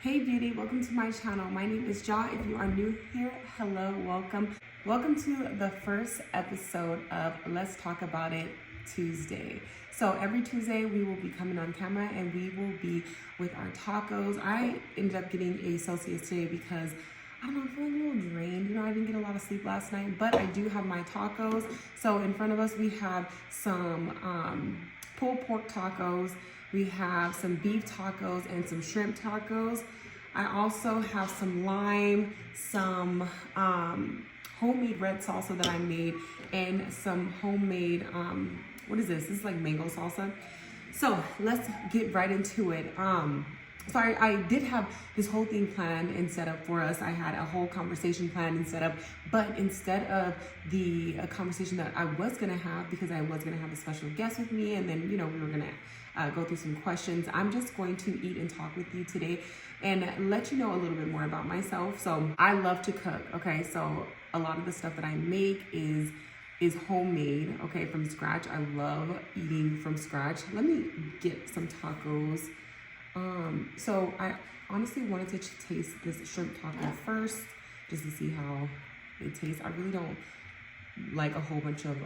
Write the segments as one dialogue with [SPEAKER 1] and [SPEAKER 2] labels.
[SPEAKER 1] Hey beauty, welcome to my channel. My name is Ja. If you are new here, hello, welcome. Welcome to the first episode of Let's Talk About It Tuesday. So every Tuesday we will be coming on camera and we will be with our tacos. I ended up getting a Celsius today because I don't know, I'm feeling a little drained. I didn't get a lot of sleep last night, but I do have my tacos. So in front of us we have some pulled pork tacos. We have some beef tacos and some shrimp tacos. I also have some lime, some homemade red salsa that I made, and some homemade, what is this? This is like mango salsa. So let's get right into it. So I did have this whole thing planned and set up for us. I had a whole conversation planned and set up, but instead of the conversation that I was gonna have, because I was gonna have a special guest with me, and then, we were gonna go through some questions, I'm just going to eat and talk with you today and let you know a little bit more about myself. So I love to cook, okay? So a lot of the stuff that I make is homemade, okay, from scratch. I love eating from scratch. Let me get some tacos. So I honestly wanted to taste this shrimp taco first, just to see how it tastes. I really don't like a whole bunch of,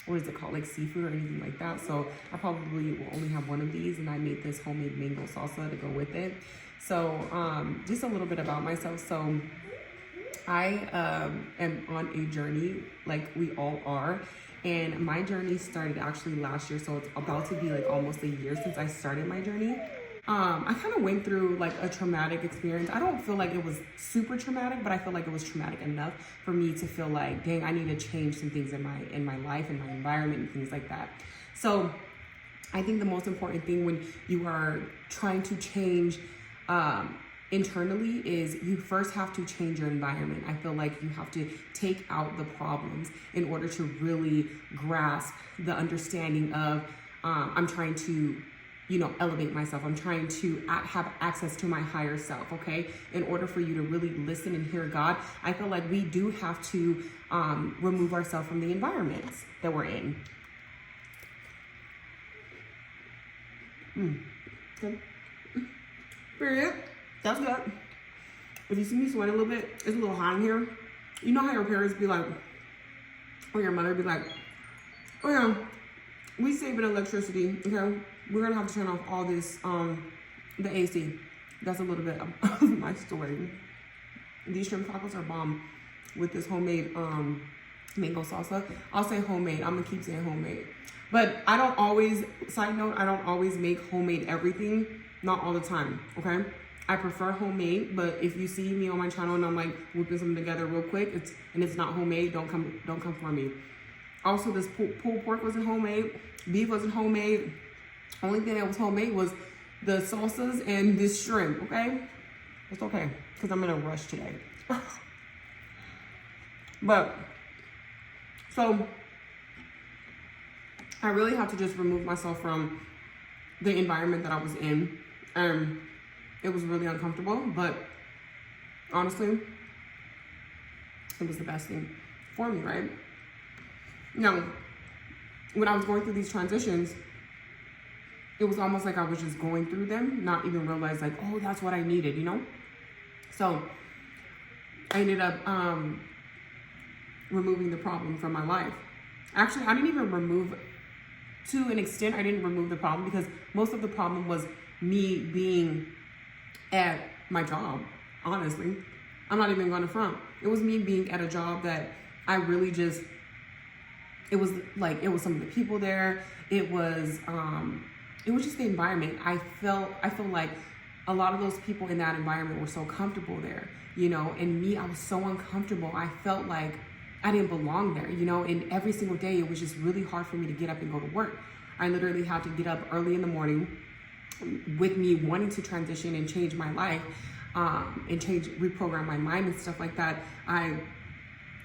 [SPEAKER 1] what is it called, like seafood or anything like that. So I probably will only have one of these, and I made this homemade mango salsa to go with it. So, just a little bit about myself. So I am on a journey, like we all are. And my journey started actually last year, so it's about to be like almost a year since I started my journey. I kind of went through like a traumatic experience. I don't feel like it was super traumatic, but I feel like it was traumatic enough for me to feel like, dang, I need to change some things in my life and my environment and things like that. So I think the most important thing when you are trying to change internally is you first have to change your environment. I feel like you have to take out the problems in order to really grasp the understanding of I'm trying to elevate myself. I'm trying to have access to my higher self, okay? In order for you to really listen and hear God, I feel like we do have to remove ourselves from the environments that we're in. Good. Period. That's good. If you see me sweating a little bit, it's a little hot in here. You know how your parents be like, or your mother be like, oh yeah, we saving electricity, okay? We're gonna have to turn off all this, the AC. That's a little bit of my story. These shrimp tacos are bomb with this homemade mango salsa. I'll say homemade, I'm gonna keep saying homemade. But I don't always, side note, I don't always make homemade everything, not all the time, okay? I prefer homemade, but if you see me on my channel and I'm like whipping something together real quick, it's not homemade, don't come for me. Also, this pulled pork wasn't homemade, beef wasn't homemade. Only thing that was homemade was the salsas and this shrimp, okay? It's okay, because I'm in a rush today. But, so, I really have to just remove myself from the environment that I was in. It was really uncomfortable, but honestly, it was the best thing for me, right? Now, when I was going through these transitions, it was almost like I was just going through them, not even realize like, oh, that's what I needed, So I ended up removing the problem from my life. Actually, I didn't even remove, to an extent, I didn't remove the problem because most of the problem was me being at my job, honestly. I'm not even gonna front. It was me being at a job that I really just, it was some of the people there. It was just the environment. I feel like a lot of those people in that environment were so comfortable there, and me, I was so uncomfortable. I felt like I didn't belong there, and every single day it was just really hard for me to get up and go to work. I literally had to get up early in the morning with me wanting to transition and change my life and reprogram my mind and stuff like that. I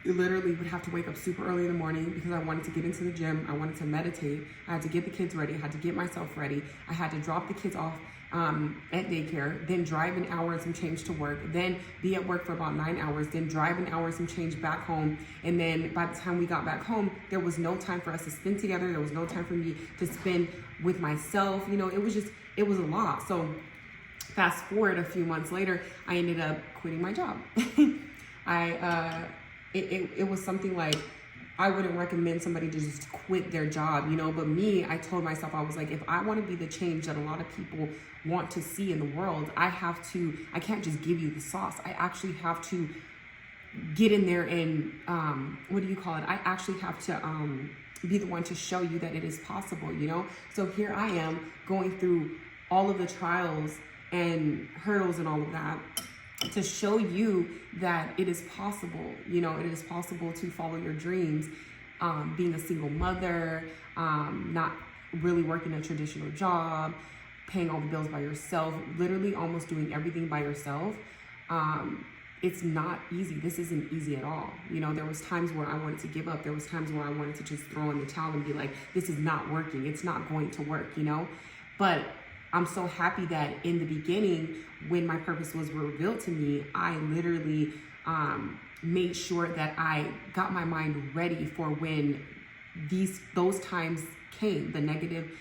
[SPEAKER 1] literally would have to wake up super early in the morning because I wanted to get into the gym. I wanted to meditate. I had to get the kids ready. I had to get myself ready. I had to drop the kids off at daycare, then drive an hour and some change to work, then be at work for about 9 hours, then drive an hour and some change back home. And then by the time we got back home, there was no time for us to spend together. There was no time for me to spend with myself. It was a lot. So Fast forward a few months later, I ended up quitting my job. It was something like, I wouldn't recommend somebody to just quit their job, you know, but me, I told myself, I was like, if I want to be the change that a lot of people want to see in the world, I can't just give you the sauce. I actually have to get in there and, I actually have to be the one to show you that it is possible, you know? So here I am going through all of the trials and hurdles and all of that to show you that it is possible, you know, it is possible to follow your dreams, being a single mother, not really working a traditional job, paying all the bills by yourself, literally almost doing everything by yourself. It's not easy. This isn't easy at all. You know, there was times where I wanted to give up. There was times where I wanted to just throw in the towel and be like, this is not working. It's not going to work, you know? But I'm so happy that in the beginning, when my purpose was revealed to me, I literally made sure that I got my mind ready for when those times came, the negative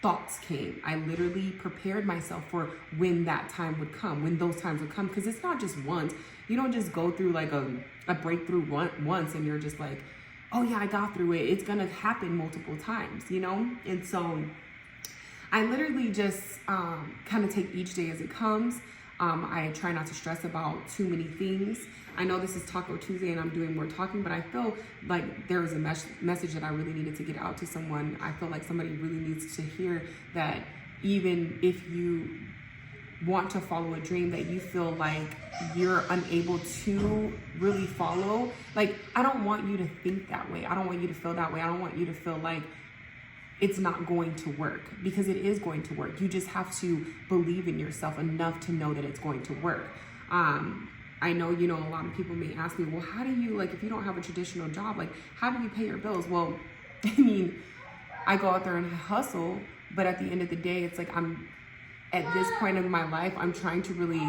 [SPEAKER 1] thoughts came. I literally prepared myself for when that time would come, when those times would come, because it's not just once. You don't just go through like a breakthrough once and you're just like, oh yeah, I got through it. It's gonna happen multiple times, you know? And so I literally just kind of take each day as it comes. I try not to stress about too many things. I know this is Taco Tuesday and I'm doing more talking, but I feel like there was a message that I really needed to get out to someone. I feel like somebody really needs to hear that even if you want to follow a dream that you feel like you're unable to really follow, like, I don't want you to think that way. I don't want you to feel that way. I don't want you to feel like it's not going to work, because it is going to work. You just have to believe in yourself enough to know that it's going to work. I know, you know, a lot of people may ask me, well, how do you, like, if you don't have a traditional job, like, how do you pay your bills? Well, I mean, I go out there and hustle, but at the end of the day, it's like at this point in my life, I'm trying to really,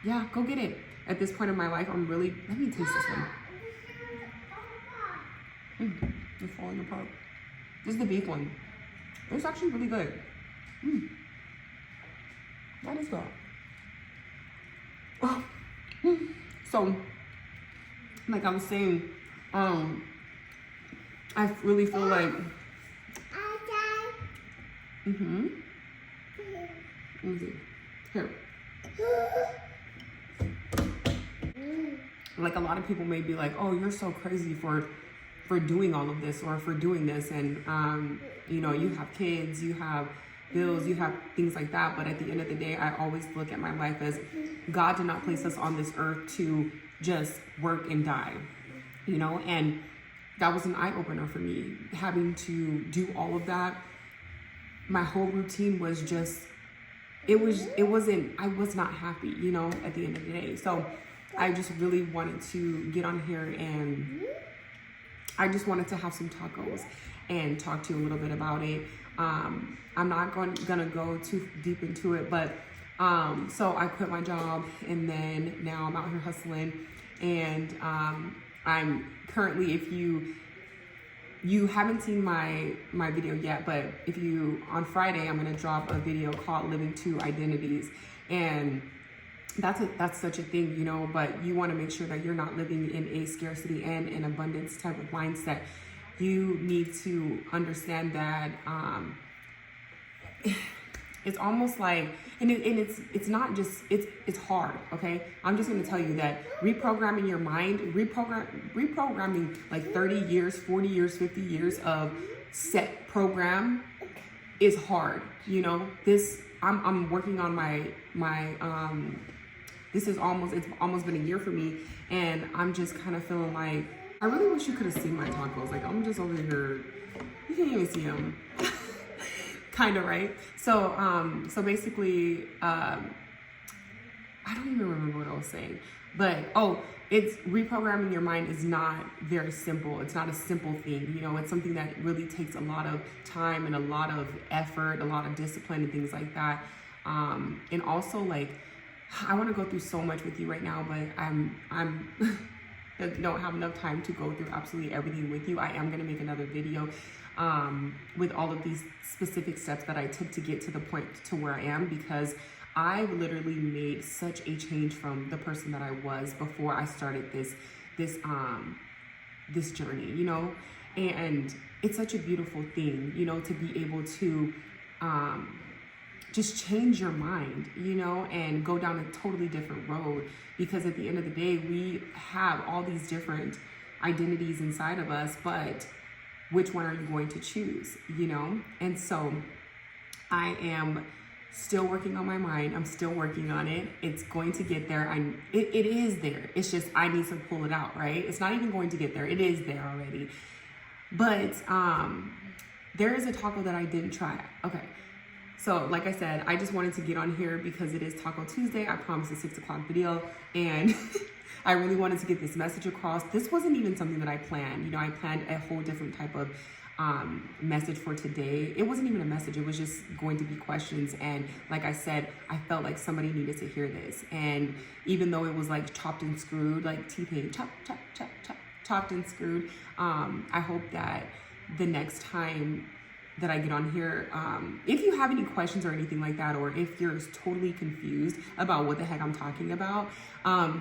[SPEAKER 1] yeah, go get it. At this point in my life, I'm really, let me taste this one. It's falling apart. This is the beef one. It's actually really good. What is that? Oh. So, like I was saying, I really feel like, Here. Like, a lot of people may be like, oh, you're so crazy for doing all of this or for doing this, and you know, you have kids, you have bills, you have things like that. But at the end of the day, I always look at my life as God did not place us on this earth to just work and die, you know? And that was an eye-opener for me, having to do all of that. My whole routine was just, I was not happy, you know, at the end of the day. So I just really wanted to get on here, and I just wanted to have some tacos and talk to you a little bit about it. I'm not gonna go too deep into it, but so I quit my job, and then now I'm out here hustling, and I'm currently, if you haven't seen my video yet, but on Friday, I'm gonna drop a video called Living Two Identities, and that's such a thing, you know, but you want to make sure that you're not living in a scarcity and an abundance type of mindset. You need to understand that it's almost like, and it's not just, it's hard, okay? I'm just going to tell you that reprogramming your mind, reprogramming like 30 years, 40 years, 50 years of set program is hard, you know? I'm working on my it's almost been a year for me, and I'm just kind of feeling like, I really wish you could have seen my tacos. Like, I'm just over here, you can't even see them. Kind of, right? So, so basically, I don't even remember what I was saying, but, it's reprogramming your mind is not very simple. It's not a simple thing. You know, it's something that really takes a lot of time and a lot of effort, a lot of discipline and things like that. And also, like, I want to go through so much with you right now, but I don't have enough time to go through absolutely everything with you. I am going to make another video with all of these specific steps that I took to get to the point to where I am, because I literally made such a change from the person that I was before I started this journey, you know. And it's such a beautiful thing, you know, to be able to just change your mind, you know, and go down a totally different road. Because at the end of the day, we have all these different identities inside of us, but which one are you going to choose, you know? And so I am still working on my mind. I'm still working on it. It's going to get there. It is there. It's just I need to pull it out, right? It's not even going to get there. It is there already. But there is a taco that I didn't try. Okay. So like I said, I just wanted to get on here because it is Taco Tuesday. I promised a 6 o'clock video, and I really wanted to get this message across. This wasn't even something that I planned. You know, I planned a whole different type of message for today. It wasn't even a message. It was just going to be questions. And like I said, I felt like somebody needed to hear this. And even though it was like chopped and screwed, like T-Pain, chop, chop, chop, chop, chopped and screwed, I hope that the next time that I get on here, if you have any questions or anything like that, or if you're totally confused about what the heck I'm talking about,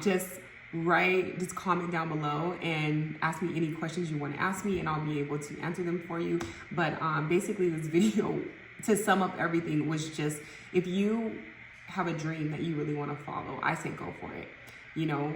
[SPEAKER 1] just comment down below and ask me any questions you want to ask me, and I'll be able to answer them for you. But basically this video, to sum up everything, was just, if you have a dream that you really want to follow, I say go for it. You know,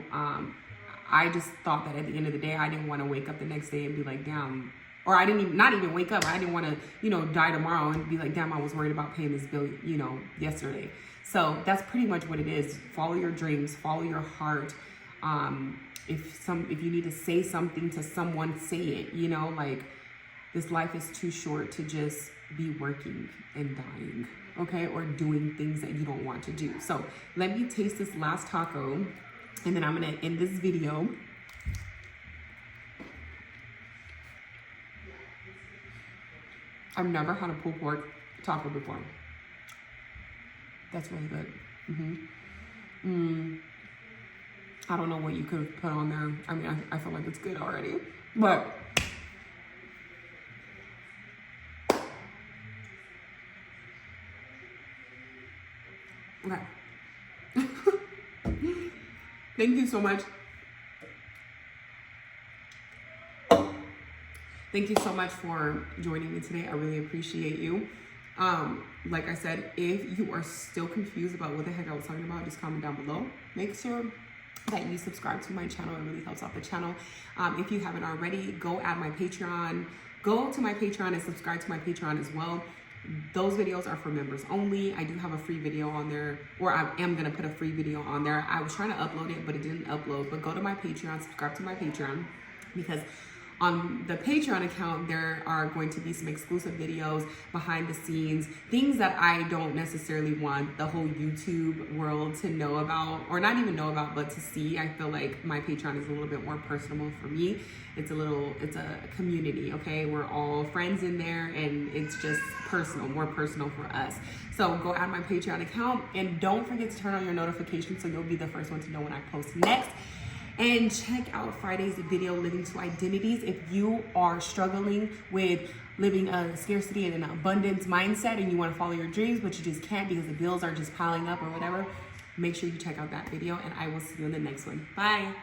[SPEAKER 1] I just thought that at the end of the day, I didn't want to wake up the next day and be like, damn, or I didn't even, not even wake up. I didn't want to, you know, die tomorrow and be like, damn, I was worried about paying this bill, you know, yesterday. So that's pretty much what it is. Follow your dreams, follow your heart. If you need to say something to someone, say it, you know, like, this life is too short to just be working and dying, okay? Or doing things that you don't want to do. So let me taste this last taco, and then I'm gonna end this video. I've never had a pulled pork taco before. That's really good. I don't know what you could have put on there. I mean, I feel like it's good already, but okay. Thank you so much. Thank you so much for joining me today. I really appreciate you. Like I said, if you are still confused about what the heck I was talking about, just comment down below. Make sure that you subscribe to my channel. It really helps out the channel. If you haven't already, go add my Patreon. Go to my Patreon and subscribe to my Patreon as well. Those videos are for members only. I do have a free video on there, or I am going to put a free video on there. I was trying to upload it, but it didn't upload. But go to my Patreon, subscribe to my Patreon, because on the Patreon account, there are going to be some exclusive videos, behind the scenes, things that I don't necessarily want the whole YouTube world to know about, or not even know about, but to see. I feel like my Patreon is a little bit more personal for me. It's a community, okay? We're all friends in there, and it's just personal, more personal for us. So go add my Patreon account, and don't forget to turn on your notifications so you'll be the first one to know when I post next. And check out Friday's video, Living to Identities. If you are struggling with living a scarcity and an abundance mindset, and you want to follow your dreams, but you just can't because the bills are just piling up or whatever, make sure you check out that video, and I will see you in the next one. Bye.